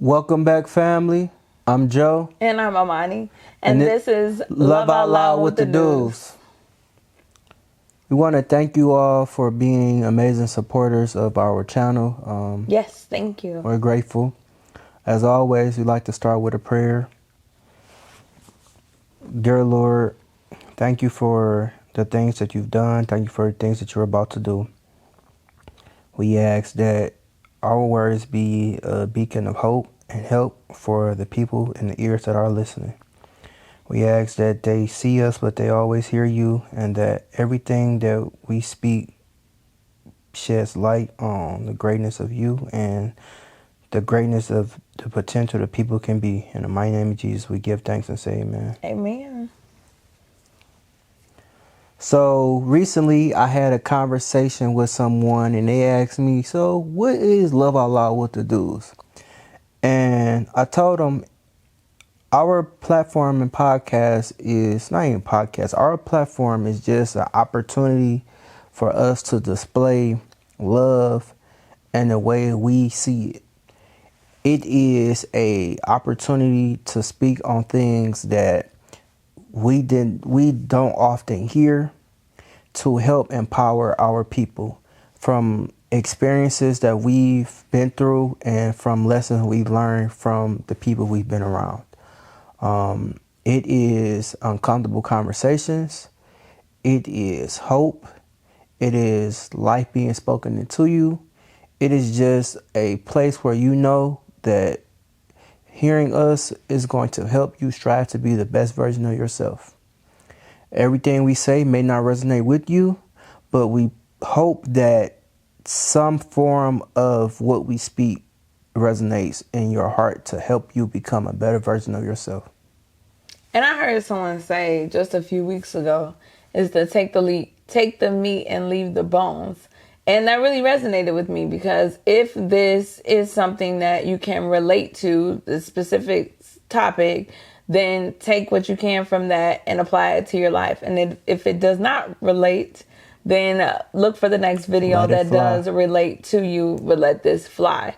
Welcome back, family. I'm Joe. And I'm Amani. And this is Love Out Loud with the Dudes. We want to thank you all for being amazing supporters of our channel. Yes, thank you. We're grateful. As always, we like to start with a prayer. Dear Lord, thank you for the things that you've done. Thank you for the things that you're about to do. We ask that our words be a beacon of hope and help for the people in the ears that are listening. We ask that they see us, but they always hear you, and that everything that we speak sheds light on the greatness of you and the greatness of the potential that people can be. In the mighty name of Jesus, we give thanks and say amen. Amen. So recently I had a conversation with someone and they asked me, so what is Love Out Loud with the Dudes? And I told them our platform and podcast is not even podcast. Our platform is just an opportunity for us to display love and the way we see it. It is a opportunity to speak on things that we don't often hear, to help empower our people from experiences that we've been through and from lessons we've learned from the people we've been around. It is uncomfortable conversations. It is hope. It is life being spoken into you. It is just a place where you know that hearing us is going to help you strive to be the best version of yourself. Everything we say may not resonate with you, but we hope that some form of what we speak resonates in your heart to help you become a better version of yourself. And I heard someone say just a few weeks ago is to take the meat and leave the bones. And that really resonated with me, because if this is something that you can relate to, the specific topic, then take what you can from that and apply it to your life. And if it does not relate, then look for the next video that does relate to you, but let this fly.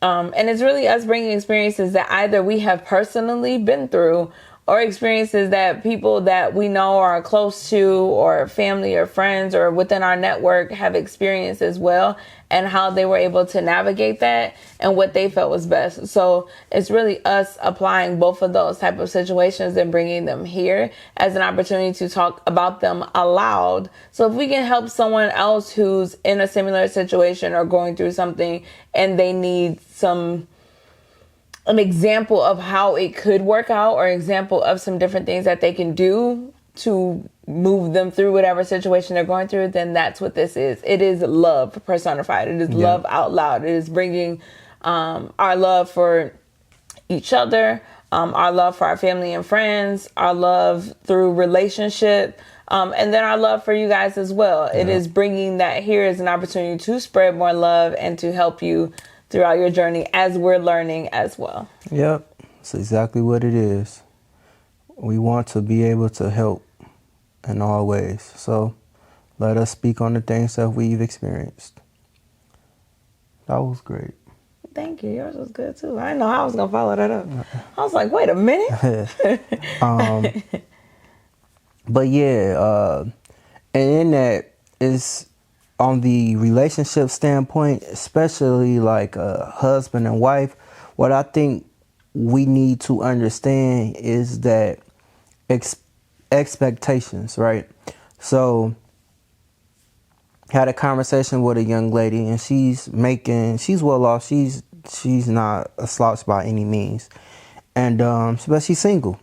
And it's really us bringing experiences that either we have personally been through or experiences that people that we know are close to or family or friends or within our network have experienced as well, and how they were able to navigate that and what they felt was best. So it's really us applying both of those type of situations and bringing them here as an opportunity to talk about them aloud. So if we can help someone else who's in a similar situation or going through something and they need an example of how it could work out, or example of some different things that they can do to move them through whatever situation they're going through, then that's what this is. It is love personified. It is love out loud. It is bringing our love for each other, our love for our family and friends, our love through relationship, and then our love for you guys as well. Yeah. It is bringing that here as an opportunity to spread more love and to help you throughout your journey as we're learning as well. Yep, that's exactly what it is. We want to be able to help in all ways. So let us speak on the things that we've experienced. That was great. Thank you. Yours was good too. I didn't know how I was going to follow that up. I was like, wait a minute. But yeah, and in that is on the relationship standpoint, especially like a husband and wife, what I think we need to understand is that expectations, right? So had a conversation with a young lady, and she's well off. She's not a slouch by any means. And but she's single.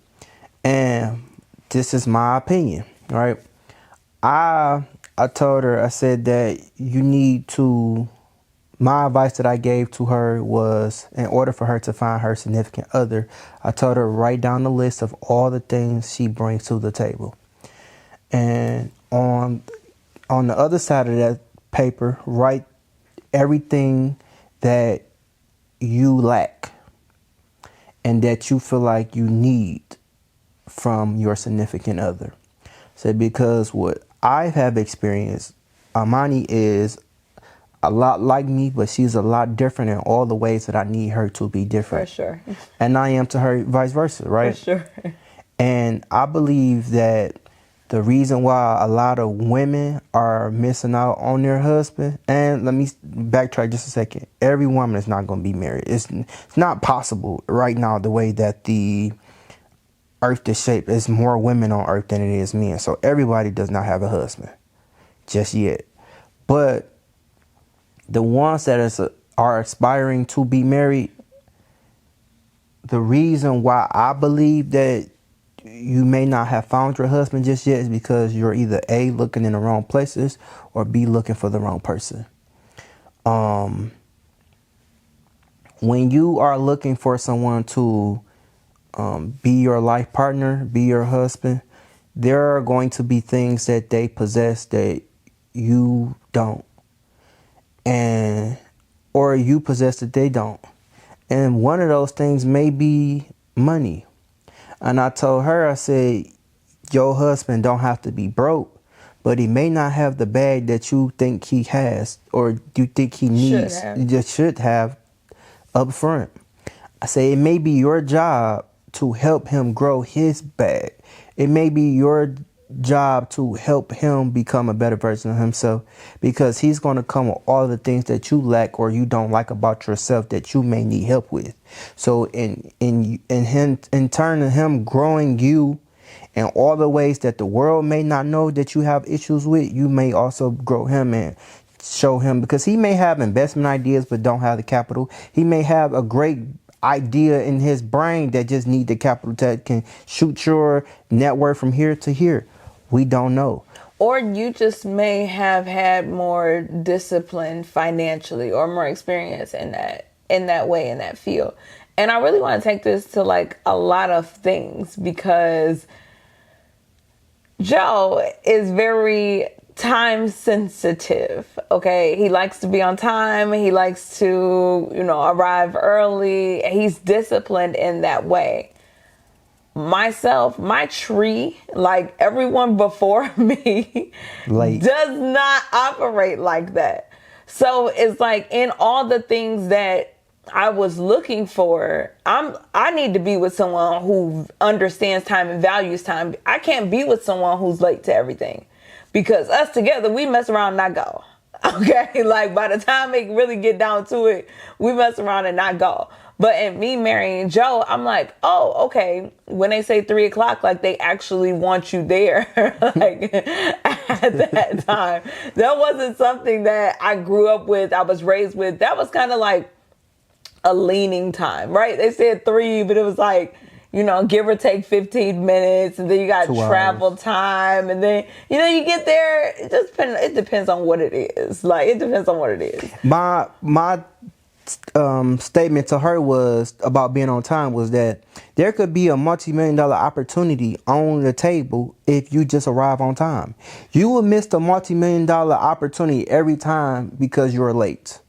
And this is my opinion, right? I told her, I said that you need to my advice that I gave to her was, in order for her to find her significant other, I told her to write down the list of all the things she brings to the table. And on the other side of that paper, write everything that you lack and that you feel like you need from your significant other. So because what I have experienced, Amani is a lot like me, but she's a lot different in all the ways that I need her to be different. For sure. And I am to her, vice versa, right? For sure. And I believe that the reason why a lot of women are missing out on their husband, and let me backtrack just a second. Every woman is not going to be married. It's not possible right now, the way that the earth is shaped. There's more women on earth than it is men. So everybody does not have a husband just yet. But the ones that are aspiring to be married, the reason why I believe that you may not have found your husband just yet is because you're either A, looking in the wrong places, or B, looking for the wrong person. When you are looking for someone to be your life partner, be your husband, there are going to be things that they possess that you don't. Or you possess that they don't. And one of those things may be money. And I told her, I said, your husband don't have to be broke, but he may not have the bag that you think he has or you think he needs. You just should have up front. I say it may be your job to help him grow his bag. It may be your job to help him become a better version of himself, because he's going to come with all the things that you lack or you don't like about yourself that you may need help with. So in turn of him growing you in all the ways that the world may not know that you have issues with, you may also grow him and show him, because he may have investment ideas but don't have the capital. He may have a great idea in his brain that just need the capital that can shoot your network from here to here. We don't know. Or you just may have had more discipline financially or more experience in that way, in that field. And I really want to take this to like a lot of things, because Joe is very time sensitive. Okay. He likes to be on time. He likes to, arrive early. He's disciplined in that way. Myself, my tree, like everyone before me, does not operate like that. So it's like in all the things that I was looking for, I need to be with someone who understands time and values time. I can't be with someone who's late to everything, because us together, we mess around and not go. Okay, like by the time they really get down to it, we mess around and not go. But in me marrying Joe, I'm like, oh, okay. When they say 3:00, like they actually want you there. Like at that time, that wasn't something that I grew up with. I was raised with. That was kind of like a leaning time, right? They said 3, but it was like, give or take 15 minutes, and then you got travel time, and then, you get there. It depends on what it is. Like, it depends on what it is. My statement to her was about being on time was that there could be a multi-million-dollar opportunity on the table if you just arrive on time. You will miss the multi-million-dollar opportunity every time because you're late.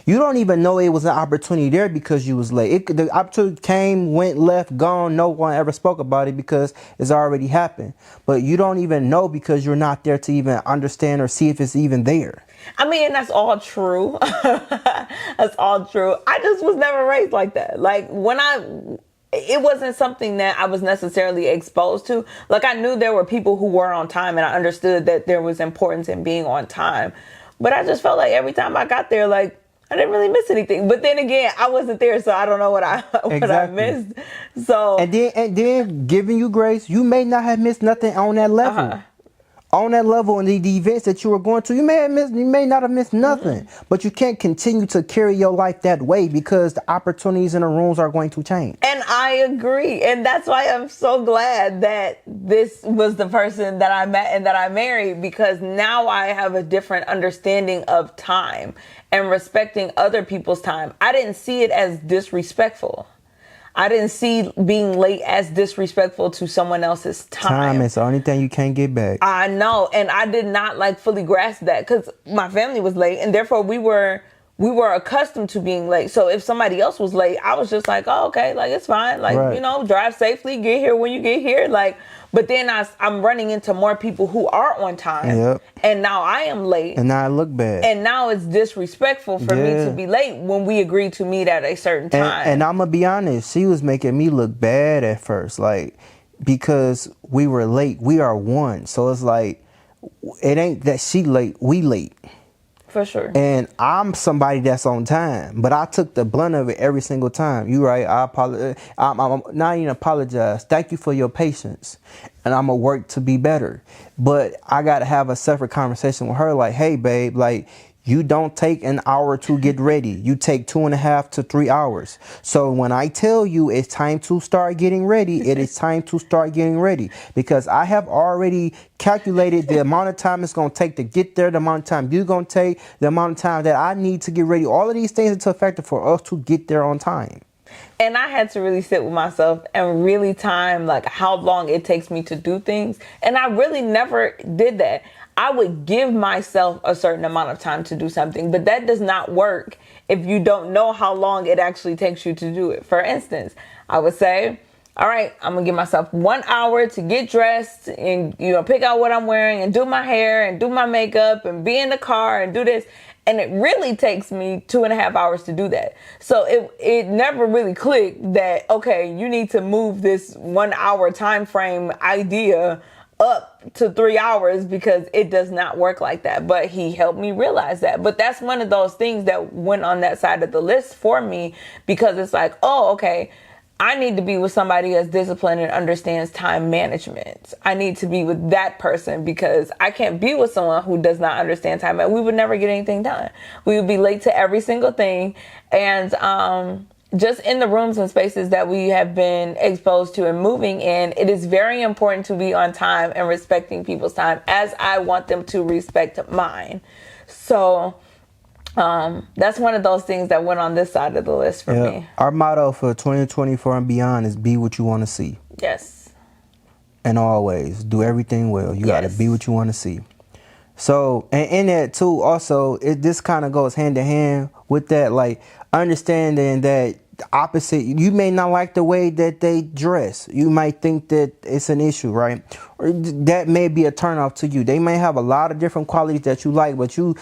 You don't even know it was an opportunity there because you was late. The opportunity came, went, left, gone. No one ever spoke about it because it's already happened. But you don't even know because you're not there to even understand or see if it's even there. I mean, that's all true. That's all true. I just was never raised like that. Like it wasn't something that I was necessarily exposed to. Like I knew there were people who were on time, and I understood that there was importance in being on time. But I just felt like every time I got there, like I didn't really miss anything. But then again, I wasn't there, so I don't know what I missed. So and then giving you grace, you may not have missed nothing on that level. On that level, and the events that you were going to, you may not have missed nothing, but you can't continue to carry your life that way because the opportunities in the rooms are going to change. And I agree. And that's why I'm so glad that this was the person that I met and that I married, because now I have a different understanding of time. and respecting other people's time. I didn't see it as disrespectful. I didn't see being late as disrespectful to someone else's time. Time is the only thing you can't get back. I know, and I did not like fully grasp that because my family was late, and therefore we were accustomed to being late. So if somebody else was late, I was just like, oh, okay, like it's fine. Like, right. you know, drive safely, get here when you get here. Like, but then I'm running into more people who are on time. Yep. And now I am late. And now I look bad. And now it's disrespectful for me to be late when we agreed to meet at a certain time. And I'm going to be honest, she was making me look bad at first. Like, because we were late. We are one. So it's like, it ain't that she late, we late. For sure. And I'm somebody that's on time, but I took the blunt of it every single time. You right? I apologize. I'm not even apologize. Thank you for your patience, and I'm gonna work to be better. But I gotta have a separate conversation with her. Like, hey, babe, like you don't take an hour to get ready. You take 2.5 to 3 hours. So when I tell you it's time to start getting ready, it is time to start getting ready because I have already calculated the amount of time it's going to take to get there, the amount of time you're going to take, the amount of time that I need to get ready. All of these things into effect for us to get there on time. And I had to really sit with myself and really time like how long it takes me to do things. And I really never did that. I would give myself a certain amount of time to do something, but that does not work if you don't know how long it actually takes you to do it. For instance, I would say, all right, I'm gonna give myself 1 hour to get dressed and, you know, pick out what I'm wearing and do my hair and do my makeup and be in the car and do this. And it really takes me 2.5 hours to do that. So it never really clicked that, okay, you need to move this 1 hour time frame idea up to 3 hours because it does not work like that. But he helped me realize that. But that's one of those things that went on that side of the list for me because it's like, oh, okay, I need to be with somebody that's disciplined and understands time management. I need to be with that person because I can't be with someone who does not understand time. And we would never get anything done. We would be late to every single thing. And just in the rooms and spaces that we have been exposed to and moving in, it is very important to be on time and respecting people's time as I want them to respect mine. So that's one of those things that went on this side of the list for me. Our motto for 2024 and beyond is be what you want to see. Yes. And always do everything well. You got to be what you want to see. So, and in that too, also, this kind of goes hand in hand with that, like understanding that the opposite, you may not like the way that they dress. You might think that it's an issue, right? Or that may be a turnoff to you. They may have a lot of different qualities that you like, but you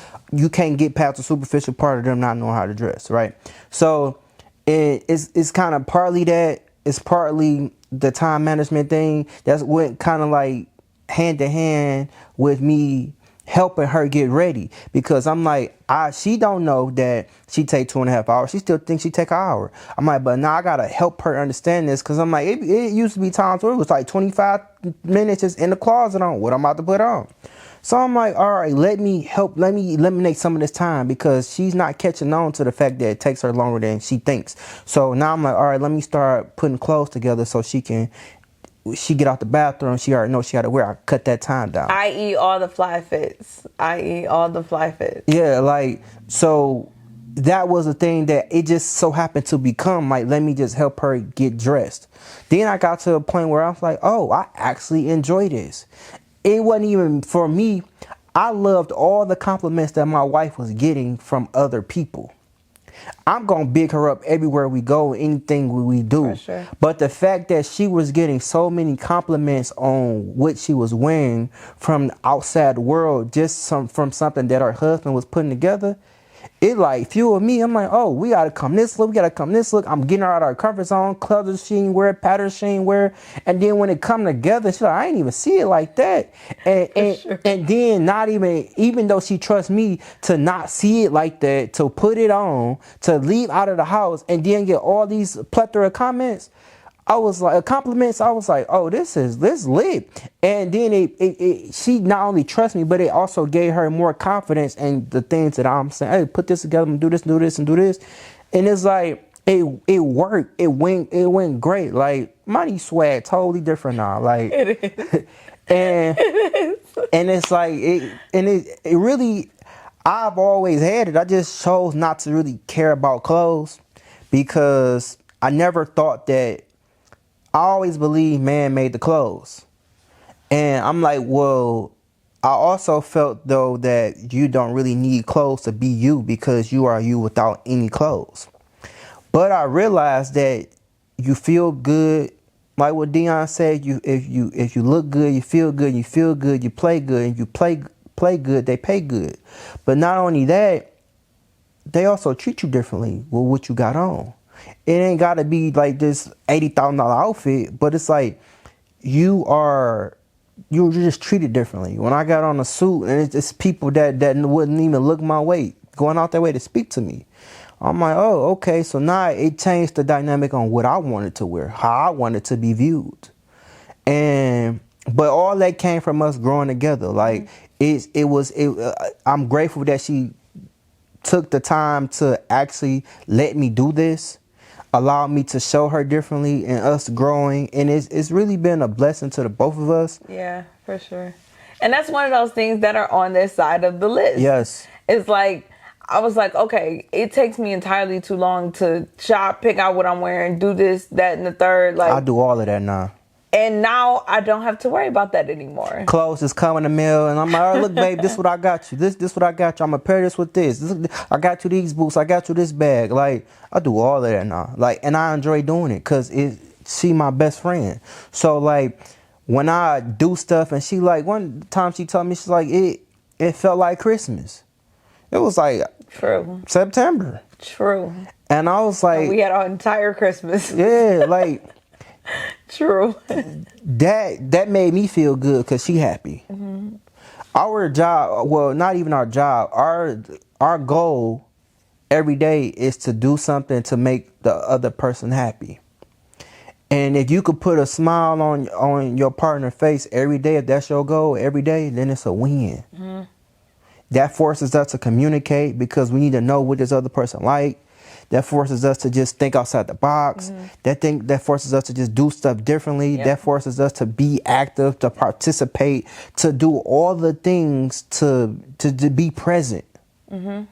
can't get past the superficial part of them not knowing how to dress, right? So it's kind of partly that. It's partly the time management thing. That's what kind of like hand in hand with me helping her get ready, because I'm like, she don't know that she take 2.5 hours. She still thinks she take an hour. I'm like, but now I gotta help her understand this, because I'm like, it used to be times where it was like 25 minutes just in the closet on what I'm about to put on. So I'm like, all right, let me eliminate some of this time, because she's not catching on to the fact that it takes her longer than she thinks. So now I'm like, all right, let me start putting clothes together so she get out the bathroom, she already knows she got to wear. I cut that time down. I.e. all the fly fits. Yeah, like, so that was a thing that it just so happened to become, like, let me just help her get dressed. Then I got to a point where I was like, oh, I actually enjoy this. It wasn't even for me. I loved all the compliments that my wife was getting from other people. I'm going to big her up everywhere we go, anything we do. For sure. But the fact that she was getting so many compliments on what she was wearing from the outside world, just from something that her husband was putting together, it like fueled me. I'm like, oh, we got to come this look. We got to come this look. I'm getting her out of her comfort zone. Clothes she ain't wear, patterns she ain't wear. And then when it come together, she's like, I ain't even see it like that. And then not even though she trusts me to not see it like that, to put it on, to leave out of the house and then get all these plethora of comments, I was like, compliments. I was like, oh, this lit. And then she not only trusts me, but it also gave her more confidence in the things that I'm saying. Hey, put this together, and do this, and do this. And it's like, it worked. It went great. Like, money swag totally different now. Like, it is. and it's like, it really, I've always had it. I just chose not to really care about clothes because I never thought that. I always believed man made the clothes. And I'm like, well, I also felt though that you don't really need clothes to be you because you are you without any clothes. But I realized that you feel good, like what Dion said. If you look good, you feel good. You feel good, you play good, and you play good. They pay good. But not only that, they also treat you differently with what you got on. It ain't gotta be like this $80,000 outfit, but it's like you're just treated differently. When I got on a suit and it's people that wouldn't even look my way, going out their way to speak to me. I'm like, oh, okay. So now it changed the dynamic on what I wanted to wear, how I wanted to be viewed. But all that came from us growing together. Like I'm grateful that she took the time to actually let me do this, allowed me to show her differently and us growing. And it's really been a blessing to the both of us. Yeah, for sure. And that's one of those things that are on this side of the list. Yes. It's like, I was like, okay, it takes me entirely too long to shop, pick out what I'm wearing, do this, that, and the third. Like, I do all of that now. And now I don't have to worry about that anymore. Clothes is coming in the mail, and I'm like, oh, look, babe, this what I got you. This what I got you. I'm gonna pair this with this. I got you these boots. I got you this bag. Like, I do all of that now. Like, and I enjoy doing it because she my best friend. So like, when I do stuff, and she like, one time she told me, she's like, it felt like Christmas. It was like True. September. True. And I was like, we had our entire Christmas. Yeah, like. True. That made me feel good because she happy. Mm-hmm. Our job, well, not even our job. Our goal every day is to do something to make the other person happy. And if you could put a smile on your partner's face every day, if that's your goal every day, then it's a win. Mm-hmm. That forces us to communicate because we need to know what this other person like. That forces us to just think outside the box. Mm-hmm. That forces us to just do stuff differently. Yep. That forces us to be active, to participate, to do all the things to be present. Mm-hmm.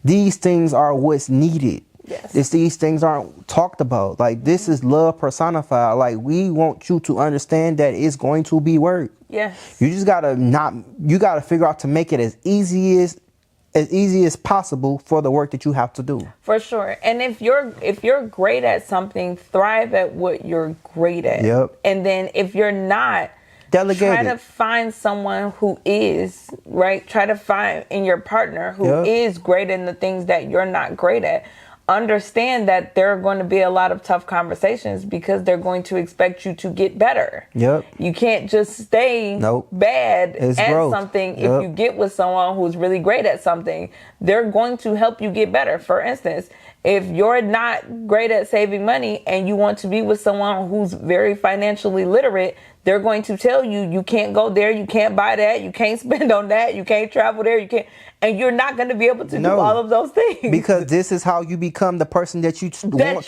These things are what's needed. Yes. These things aren't talked about. Like, this is love personified. Like, we want you to understand that it's going to be work. Yes. You just gotta figure out to make it as easy as possible for the work that you have to do. For sure. And if you're great at something, thrive at what you're great at. Yep. And then if you're not, delegate. Try to find someone who is, right? Try to find in your partner who is great in the things that you're not great at. Understand that there are going to be a lot of tough conversations because they're going to expect you to get better. Yep. You can't just stay bad at something. If you get with someone who's really great at something, they're going to help you get better. For instance, if you're not great at saving money and you want to be with someone who's very financially literate, they're going to tell you, you can't go there, you can't buy that, you can't spend on that, you can't travel there, you can't. And you're not going to be able to do all of those things. Because this is how you become the person that you want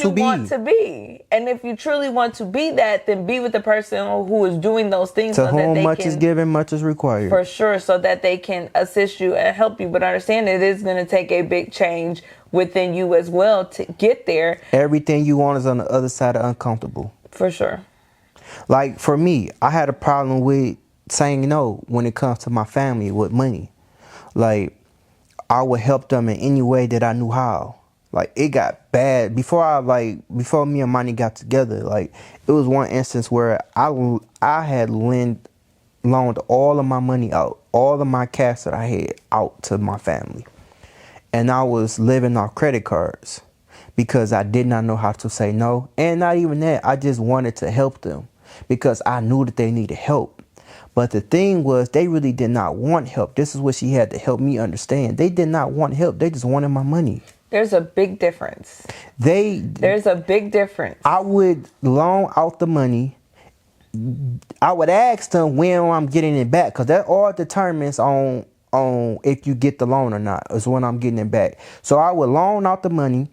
to be. And if you truly want to be that, then be with the person who is doing those things. To whom much is given, much is required. For sure, so that they can assist you and help you. But understand it is going to take a big change within you as well to get there. Everything you want is on the other side of uncomfortable. For sure. Like, for me, I had a problem with saying no when it comes to my family with money. Like, I would help them in any way that I knew how. Like, it got bad before me and Amani got together. Like, it was one instance where I had loaned all of my money out, all of my cash that I had out to my family, and I was living off credit cards because I did not know how to say no. And not even that, I just wanted to help them because I knew that they needed help. But the thing was, they really did not want help. This is what she had to help me understand. They did not want help. They just wanted my money. There's a big difference. There's a big difference. I would loan out the money. I would ask them when I'm getting it back, because that all determines on if you get the loan or not, is when I'm getting it back. So I would loan out the money,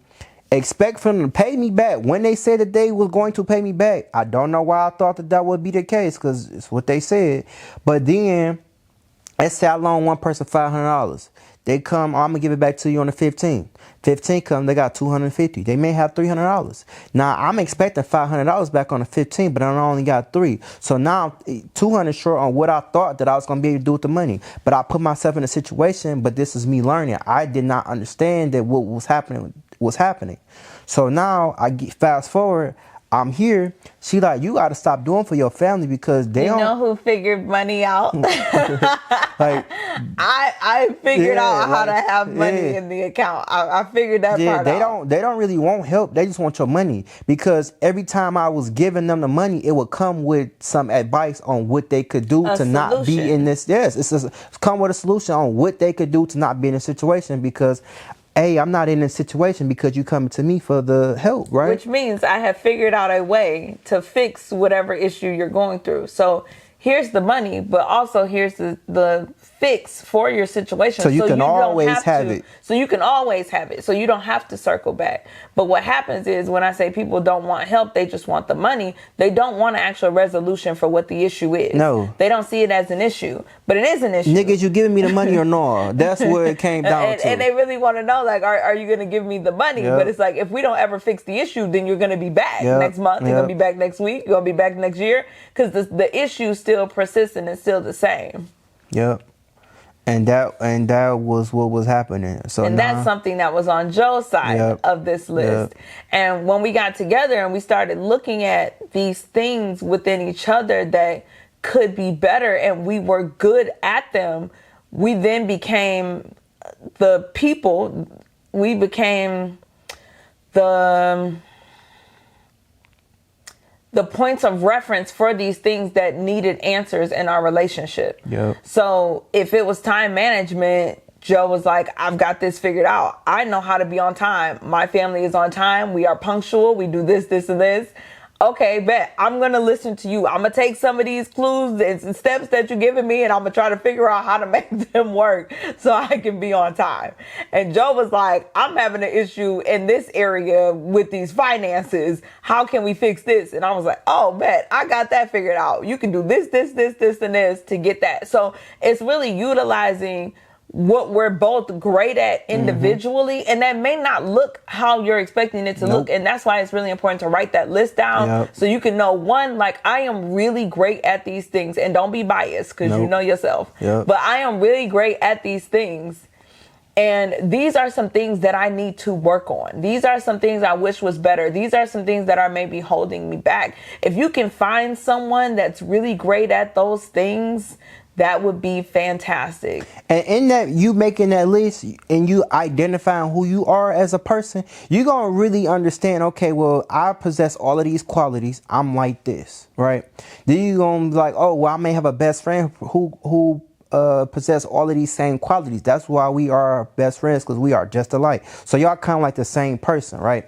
expect for them to pay me back when they said that they were going to pay me back. I don't know why I thought that would be the case, because it's what they said. But then, let's say I loan one person $500. They come, oh, I'm gonna give it back to you on the 15th. 15 come, they got $250. They may have $300. Now I'm expecting $500 back on the 15, but I only got $3. So now I'm 200 short on what I thought that I was gonna be able to do with the money. But I put myself in a situation. But this is me learning. I did not understand that what was happening. So now fast forward. I'm here. She like, you got to stop doing for your family because they don't. You know who figured money out? Like, I figured out how to have money in the account. I figured that part out. They don't really want help. They just want your money, because every time I was giving them the money, it would come with some advice on what they could do to not be in this. Yes, it's come with a solution on what they could do to not be in a situation, because I'm not in this situation because you coming to me for the help, right? Which means I have figured out a way to fix whatever issue you're going through. So here's the money, but also here's the fix for your situation. So you can always have it. So you can always have it. So you don't have to circle back. But what happens is, when I say people don't want help, they just want the money. They don't want an actual resolution for what the issue is. No. They don't see it as an issue, but it is an issue. Niggas, you giving me the money or no? That's where it came down to. And they really want to know, like, are you going to give me the money? Yep. But it's like, if we don't ever fix the issue, then you're going to be back next month. You're going to be back next week. You're going to be back next year, because the issue still persists and it's still the same. Yep. And that was what was happening. So that's something that was on Joe's side of this list. And when we got together and we started looking at these things within each other that could be better, and we were good at them, we then became the people. We became the points of reference for these things that needed answers in our relationship. Yep. So if it was time management, Joe was like, I've got this figured out. I know how to be on time. My family is on time. We are punctual. We do this, this, and this. Okay, bet. I'm going to listen to you. I'm going to take some of these clues and steps that you're giving me, and I'm going to try to figure out how to make them work so I can be on time. And Joe was like, I'm having an issue in this area with these finances. How can we fix this? And I was like, oh, bet. I got that figured out. You can do this, this, this, this, and this to get that. So it's really utilizing what we're both great at individually, and that may not look how you're expecting it to look. And that's why it's really important to write that list down, so you can know, one, like, I am really great at these things, and don't be biased, because you know yourself, but I am really great at these things, and these are some things that I need to work on. These are some things I wish was better. These are some things that are maybe holding me back. If you can find someone that's really great at those things, that would be fantastic. And in that, you making that list and you identifying who you are as a person, you're going to really understand, okay, well, I possess all of these qualities. I'm like this, right? Then you're going to be like, oh, well, I may have a best friend who possess all of these same qualities. That's why we are best friends, because we are just alike. So y'all kind of like the same person, right?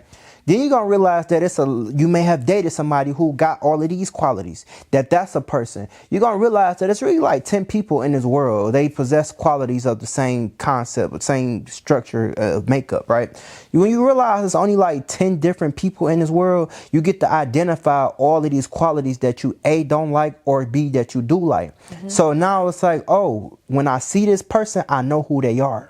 Then you're going to realize that you may have dated somebody who got all of these qualities, that's a person. You're going to realize that it's really like 10 people in this world. They possess qualities of the same concept, the same structure of makeup, right? When you realize it's only like 10 different people in this world, you get to identify all of these qualities that you A, don't like, or B, that you do like. So now it's like, oh, when I see this person, I know who they are.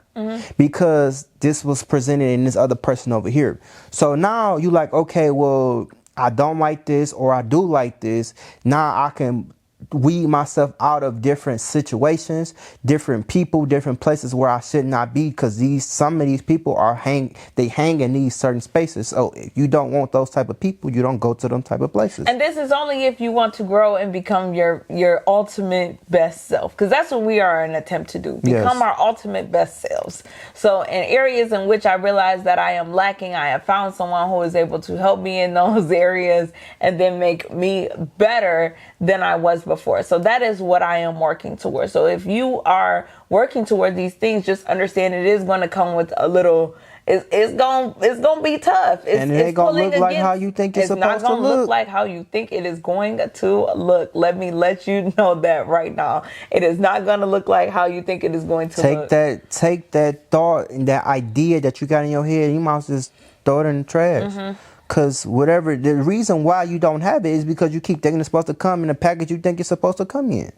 Because this was presented in this other person over here. So now you like, okay, well, I don't like this, or I do like this. Now I can weed myself out of different situations, different people, different places where I should not be, because some of these people hang in these certain spaces. So if you don't want those type of people, you don't go to them type of places. And this is only if you want to grow and become your ultimate best self, because that's what we are an attempt to do. Become our ultimate best selves. So in areas in which I realize that I am lacking, I have found someone who is able to help me in those areas and then make me better than I was before. So that is what I am working towards. So if you are working toward these things, just understand it is going to come with a little, it's going to be tough. And it ain't going to look like how you think it's supposed to look. It's not going to look like how you think it is going to look. Let me let you know that right now. It is not going to look like how you think it is going to look. Take that thought and that idea that you got in your head, you might as well just throw it in the trash. Because the reason why you don't have it is because you keep thinking it's supposed to come in the package you think it's supposed to come in.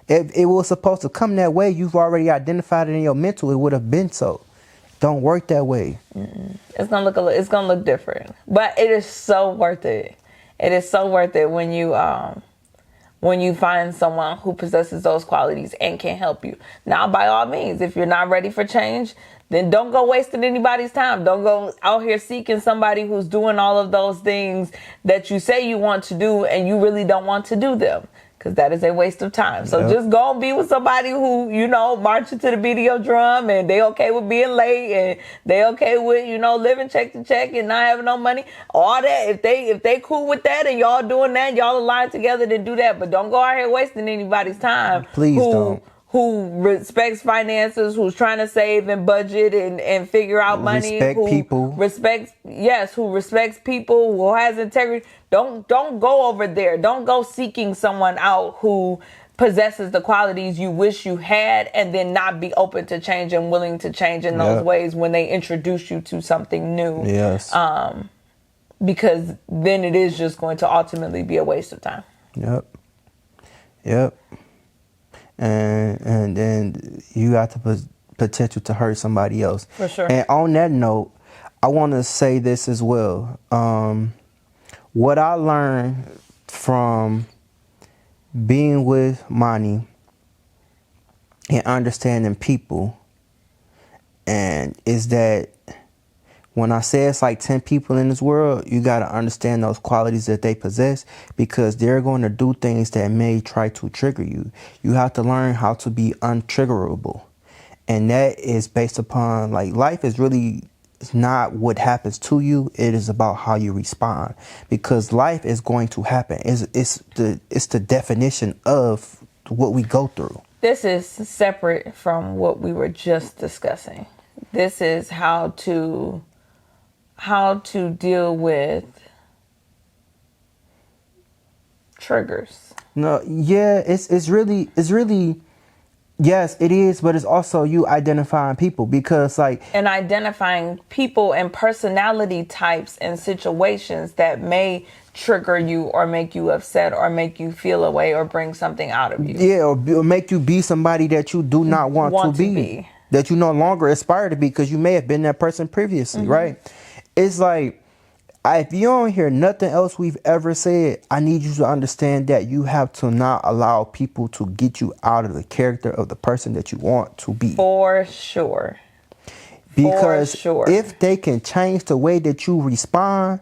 If it was supposed to come that way, you've already identified it in your mental, it would have been so. Don't work that way. It's gonna look different, but it is so worth it. It is so worth it when you find someone who possesses those qualities and can help you. Now, by all means, if you're not ready for change, then don't go wasting anybody's time. Don't go out here seeking somebody who's doing all of those things that you say you want to do and you really don't want to do them, because that is a waste of time. So just go and be with somebody who, marching to the beat of your drum, and they okay with being late, and they okay with, living check to check and not having no money. All that, if they cool with that and y'all doing that, y'all align together to do that. But don't go out here wasting anybody's time. Please don't. Who respects finances, who's trying to save and budget and figure out money. Respect people. Who respects people, who has integrity. Don't go over there. Don't go seeking someone out who possesses the qualities you wish you had, and then not be open to change and willing to change in those ways when they introduce you to something new. Yes. Because then it is just going to ultimately be a waste of time. Yep. And then you got the potential to hurt somebody else. For sure. And on that note, I want to say this as well. What I learned from being with Amani and understanding people, and is that when I say it's like 10 people in this world, you got to understand those qualities that they possess, because they're going to do things that may try to trigger you. You have to learn how to be untriggerable. And that is based upon, like, life is really not what happens to you. It is about how you respond, because life is going to happen. It's the definition of what we go through. This is separate from what we were just discussing. This is how to deal with triggers. No, yeah, it's really, yes, it is, but it's also you identifying people, because and identifying people and personality types and situations that may trigger you or make you upset or make you feel a way or bring something out of you. Yeah, or make you be somebody that you do not want to be. That you no longer aspire to be, because you may have been that person previously, right? It's like, if you don't hear nothing else we've ever said, I need you to understand that you have to not allow people to get you out of the character of the person that you want to be. For sure. Because if they can change the way that you respond,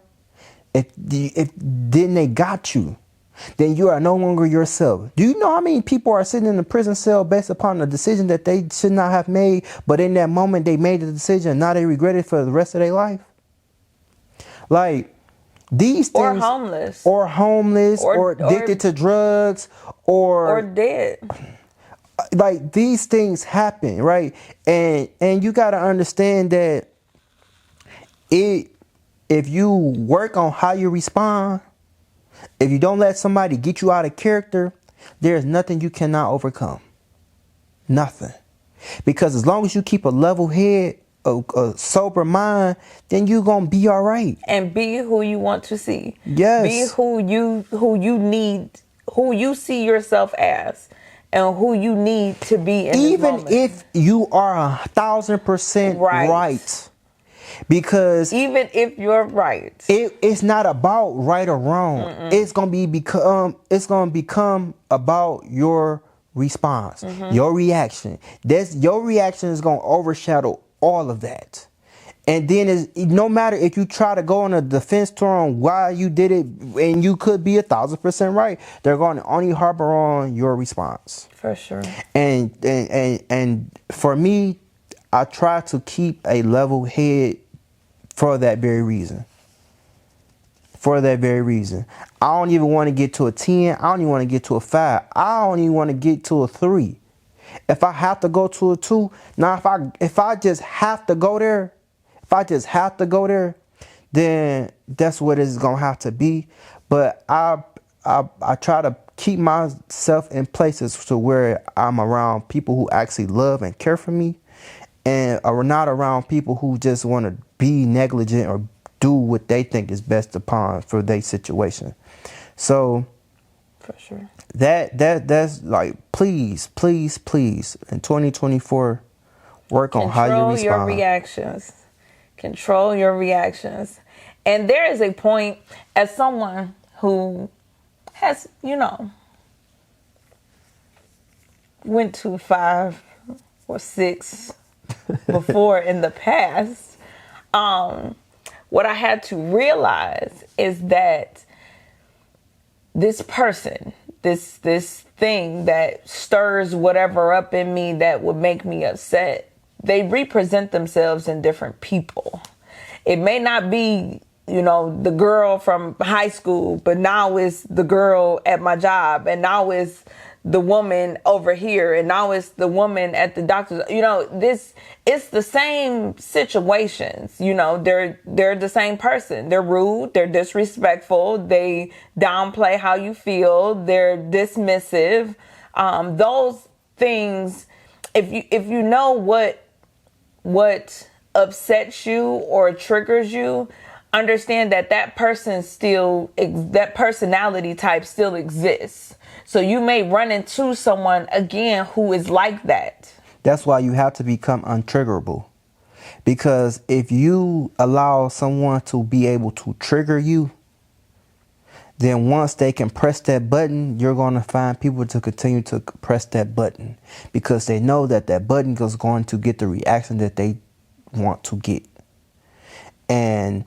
if then they got you, then you are no longer yourself. Do you know how many people are sitting in a prison cell based upon a decision that they should not have made, but in that moment they made the decision and now they regret it for the rest of their life? Like, these things, or homeless, or addicted to drugs, or dead. Like, these things happen, right? And you got to understand that if you work on how you respond, if you don't let somebody get you out of character, there's nothing you cannot overcome. Nothing. Because as long as you keep a level head, a sober mind, then you're going to be all right. And be who you want to see. Yes. Be who you need, who you see yourself as, and who you need to be in even if you are 1,000% right. Because even if you're right, it's not about right or wrong. It's going to become about your response, your reaction. Your reaction is going to overshadow all of that. And then no matter if you try to go on a defense tour on why you did it, and you could be 1,000% right, they're going to only harbor on your response. For sure. And for me, I try to keep a level head for that very reason. I don't even want to get to a 10. I don't even want to get to a 5. I don't even want to get to a 3. If I have to go to a 2, now if I just have to go there, then that's what it's gonna have to be. But I try to keep myself in places to where I'm around people who actually love and care for me, and are not around people who just want to be negligent or do what they think is best for their situation. So For sure. That's like, please in 2024, work on how you Control your respond. reactions. Control your reactions. And there is a point, as someone who has, went to 5 or 6 before in the past, what I had to realize is that this person, this thing that stirs whatever up in me that would make me upset, they represent themselves in different people. It may not be, the girl from high school, but now it's the girl at my job, and now it's the woman over here, and now it's the woman at the doctor's. It's the same situations. They're the same person. They're rude, they're disrespectful, they downplay how you feel, they're dismissive. Those things, if you know what upsets you or triggers you, understand that personality type still exists. So you may run into someone again who is like that. That's why you have to become untriggerable. Because if you allow someone to be able to trigger you, then once they can press that button, you're going to find people to continue to press that button. Because they know that button is going to get the reaction that they want to get. And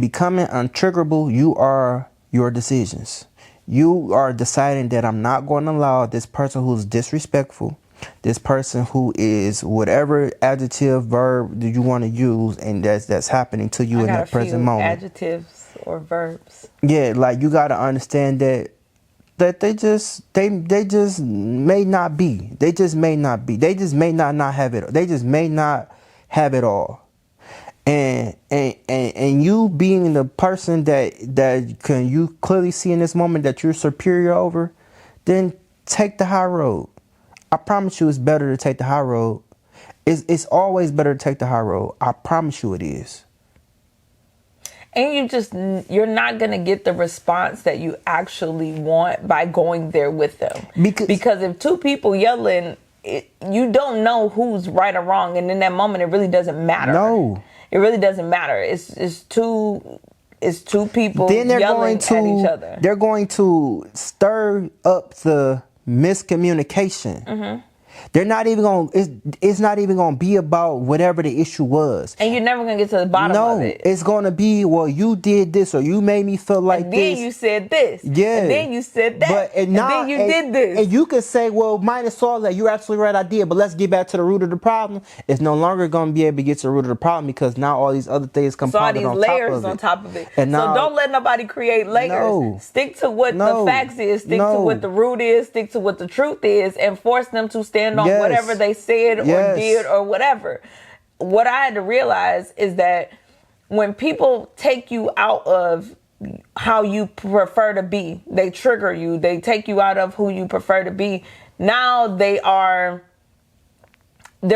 becoming untriggerable, you are your decisions. You are deciding that I'm not going to allow this person who's disrespectful, this person who is whatever adjective, verb that you want to use, and that's happening to you in that present moment. Adjectives or verbs. Yeah, like you got to understand that they just may not be. They just may not be. They just may not have it. They just may not have it all. And you being the person that can you clearly see in this moment that you're superior over, then take the high road. I promise you, it's better to take the high road. It's always better to take the high road. I promise you, it is. And you're not going to get the response that you actually want by going there with them. Because if two people yelling, you don't know who's right or wrong. And in that moment, it really doesn't matter. No. It really doesn't matter. It's two people then yelling at each other. They're going to stir up the miscommunication. Mm-hmm. They're not even going. It's not even going to be about whatever the issue was. And you're never going to get to the bottom of it. No, it's going to be, well, you did this or you made me feel like this. And then you said this. Yeah. And then you said that. And then you did this. And you could say, well, minus all that, you're absolutely right, I did. But let's get back to the root of the problem. It's no longer going to be able to get to the root of the problem because now all these other things compounded on top of it. So all these layers on top of it. And now, so don't let nobody create layers. No, stick to what the facts is. Stick to what the root is. Stick to what the truth is. And force them to stand on whatever they said or did or whatever. What I had to realize is that when people take you out of how you prefer to be, they trigger you, they take you out of who you prefer to be. Now they're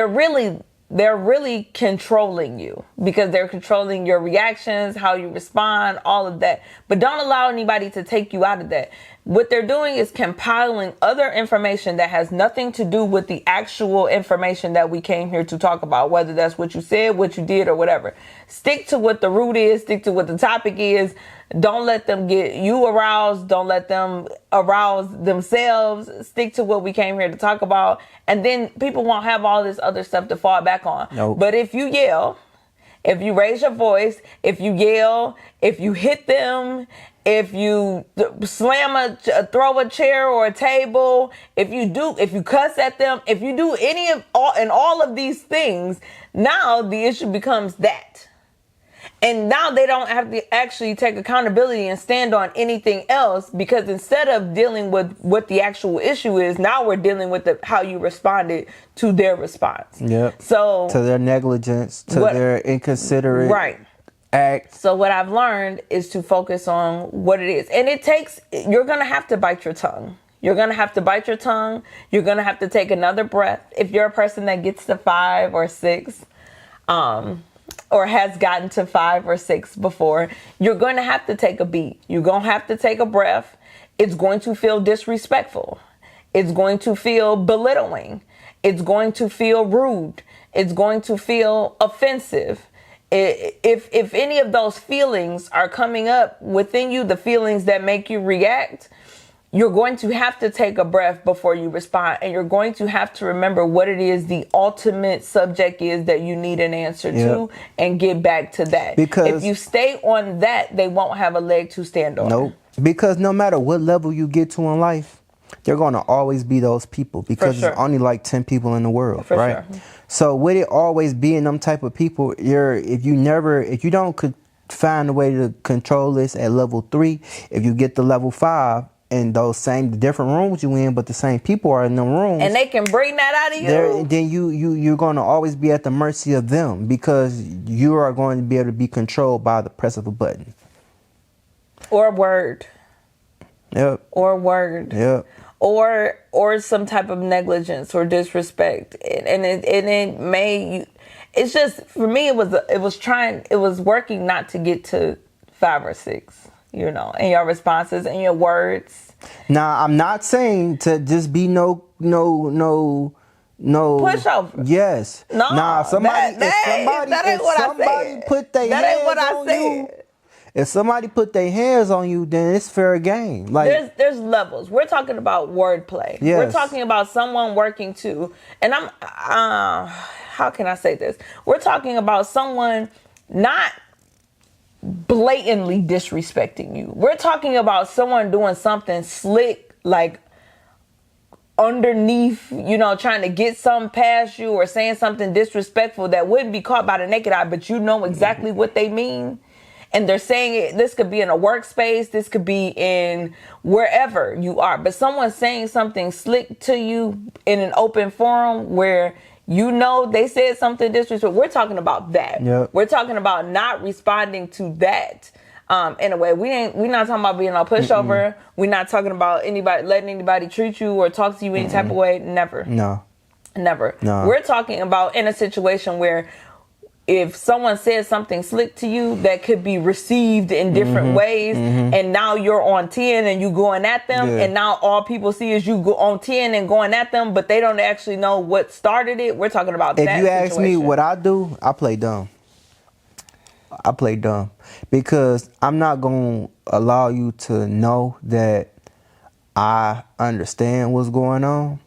really controlling you because they're controlling your reactions, how you respond, all of that. But don't allow anybody to take you out of that. What they're doing is compiling other information that has nothing to do with the actual information that we came here to talk about, whether that's what you said, what you did, or whatever. Stick to what the root is. Stick to what the topic is. Don't let them get you aroused. Don't let them arouse themselves. Stick to what we came here to talk about. And then people won't have all this other stuff to fall back on. Nope. But if you yell, if you raise your voice, if you yell, if you hit them, if you throw a chair or a table, if you cuss at them, if you do all of these things, now the issue becomes that. And now they don't have to actually take accountability and stand on anything else because instead of dealing with what the actual issue is, now we're dealing with how you responded to their response. Yep. So to their negligence, to their inconsiderate act. So what I've learned is to focus on what it is. And you're going to have to bite your tongue. You're going to have to bite your tongue. You're going to have to take another breath. If you're a person that gets to 5 or 6, or has gotten to 5 or 6 before, you're going to have to take a beat. You're going to have to take a breath. It's going to feel disrespectful. It's going to feel belittling. It's going to feel rude. It's going to feel offensive. If any of those feelings are coming up within you, the feelings that make you react, you're going to have to take a breath before you respond. And you're going to have to remember what it is the ultimate subject is that you need an answer to, and get back to that. Because if you stay on that, they won't have a leg to stand on. Nope. Because no matter what level you get to in life, there are going to always be those people, because there's only like 10 people in the world, right? So would it always be in them type of people? If you don't find a way to control this at level 3, if you get to level 5, and those same different rooms you in, but the same people are in them rooms, and they can bring that out of you, then you're going to always be at the mercy of them, because you are going to be able to be controlled by the press of a button or a word. Yep. Or a word. Yep. Or some type of negligence or disrespect, and it may. It's just, for me, it was working not to get to 5 or 6. You know, in your responses and your words. Now, I'm not saying to just be no pushover. Yes. No. Now, if somebody put their hands on you, if somebody put their hands on you, then it's fair game. Like, there's levels. We're talking about wordplay. Yes. We're talking about someone working too. And how can I say this? We're talking about someone not blatantly disrespecting you. We're talking about someone doing something slick, like underneath, trying to get something past you, or saying something disrespectful that wouldn't be caught by the naked eye, but you know exactly what they mean. And they're saying it. This could be in a workspace. This could be in wherever you are. But someone saying something slick to you in an open forum where they said something disrespectful. We're talking about that. Yep. We're talking about not responding to that in a way. We're not talking about being a pushover. We're not talking about letting anybody treat you or talk to you any type of way. Never. No. Never. No. We're talking about in a situation where if someone says something slick to you that could be received in different ways, and now you're on 10 and you going at them, and now all people see is you go on 10 and going at them, but they don't actually know what started it. We're talking about that situation. If you ask me what I do, I play dumb. Because I'm not going to allow you to know that I understand what's going on.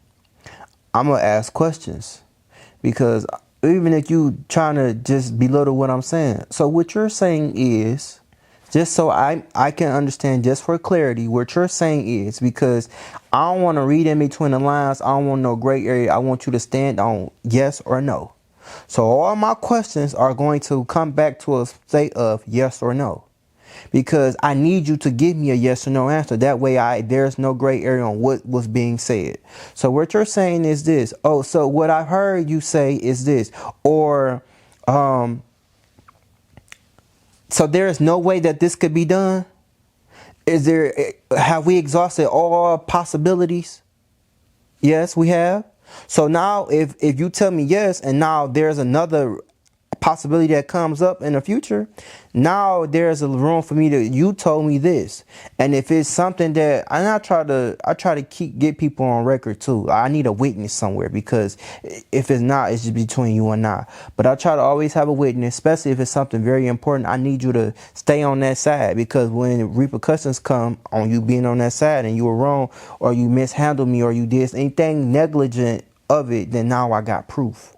I'm going to ask questions, because even if you trying to just belittle what I'm saying. So what you're saying is, just so I can understand, just for clarity, what you're saying is, because I don't want to read in between the lines. I don't want no gray area. I want you to stand on yes or no. So all my questions are going to come back to a state of yes or no, because I need you to give me a yes or no answer. That way there's no gray area on what was being said. So what you're saying is this. Oh, so what I heard you say is this. Or so there is no way that this could be done? Have we exhausted all possibilities? Yes, we have. So now if you tell me yes, and now there's another possibility that comes up in the future, now there's a room for me you told me this. And if it's something that, and I try to get people on record too. I need a witness somewhere, because if it's not, it's just between you and I. But I try to always have a witness, especially if it's something very important. I need you to stay on that side, because when repercussions come on you being on that side and you were wrong, or you mishandled me, or you did anything negligent of it, then now I got proof.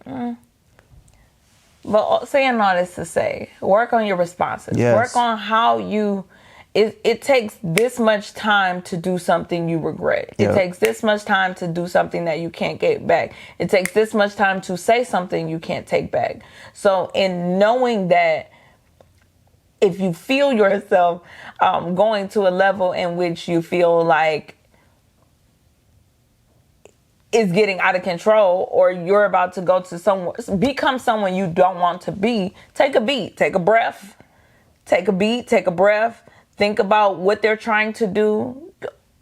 But saying all this to say, work on your responses. Yes. Work on how it takes this much time to do something you regret. It takes this much time to do something that you can't get back. It takes this much time to say something you can't take back. So in knowing that, if you feel yourself going to a level in which you feel like is getting out of control, or you're about to go to become someone you don't want to be, take a beat, take a breath, take a beat, take a breath, think about what they're trying to do.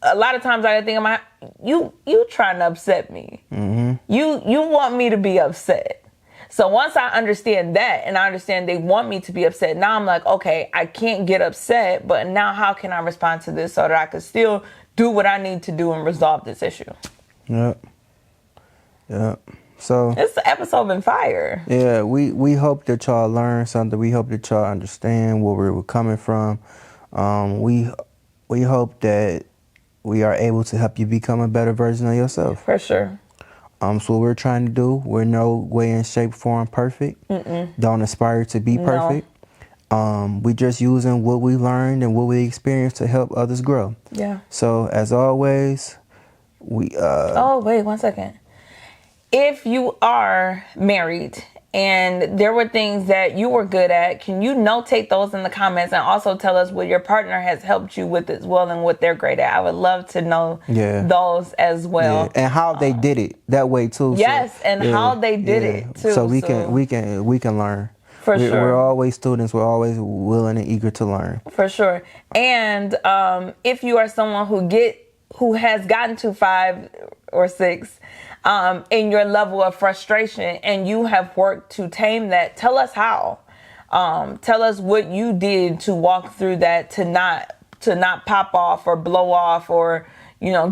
A lot of times I think about, you trying to upset me. You want me to be upset. So once I understand that, and I understand they want me to be upset, now I'm like, okay, I can't get upset, but now how can I respond to this so that I can still do what I need to do and resolve this issue? Yep. Yep. So this episode been fire. Yeah, we hope that y'all learn something. We hope that y'all understand where we were coming from. We hope that we are able to help you become a better version of yourself. For sure. So what we're trying to do, we're no way in shape, form perfect. Don't aspire to be perfect. We just using what we learned and what we experienced to help others grow. Yeah. So as always, we Oh, wait 1 second. If you are married and there were things that you were good at, can you notate those in the comments and also tell us what your partner has helped you with as well and what they're great at? I would love to know those as well. Yeah. And how they did it that way too. Yes, so, and how they did it too. So we can learn. For sure. We're always students. We're always willing and eager to learn. For sure. And if you are someone who has gotten to 5 or 6 in your level of frustration and you have worked to tame that, tell us how. Tell us what you did to walk through that, to not pop off or blow off or,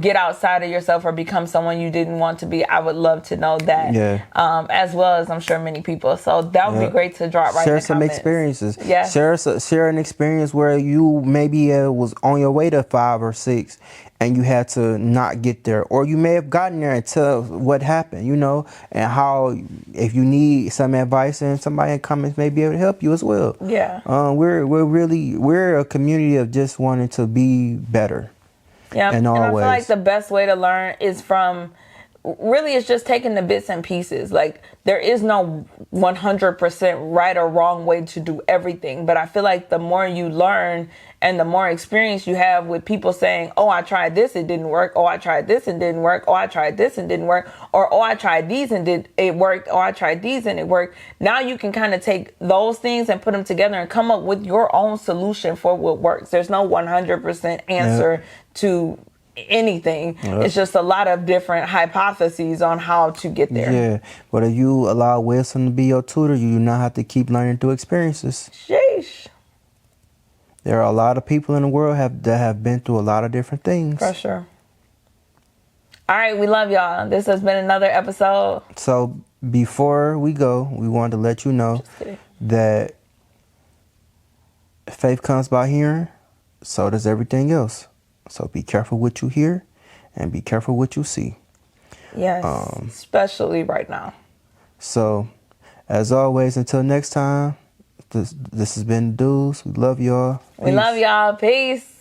get outside of yourself or become someone you didn't want to be. I would love to know that. Yeah. As well as I'm sure many people. So that would be great to drop right in the comments. Share some experiences. Yeah. Share an experience where you maybe was on your way to 5 or 6 and you had to not get there, or you may have gotten there and tell what happened, and how, if you need some advice, and somebody in the comments may be able to help you as well. Yeah. We're a community of just wanting to be better. Yeah. And I feel like the best way to learn is it's just taking the bits and pieces. Like, there is no 100% right or wrong way to do everything. But I feel like the more you learn and the more experience you have with people saying, oh, I tried this, it didn't work. Oh, I tried this and didn't work. Oh, I tried this and didn't work. Or, oh, I tried these and it worked. Oh, I tried these and it worked. Now you can kind of take those things and put them together and come up with your own solution for what works. There's no 100% answer to anything. It's just a lot of different hypotheses on how to get there. Yeah, but if you allow wisdom to be your tutor, you do not have to keep learning through experiences. Sheesh. There are a lot of people in the world that have been through a lot of different things. For sure. All right, we love y'all. This has been another episode. So before we go, we wanted to let you know that faith comes by hearing, so does everything else. So be careful what you hear and be careful what you see. Yes, especially right now. So, as always, until next time, this has been Dews. We love y'all. We love y'all. Peace.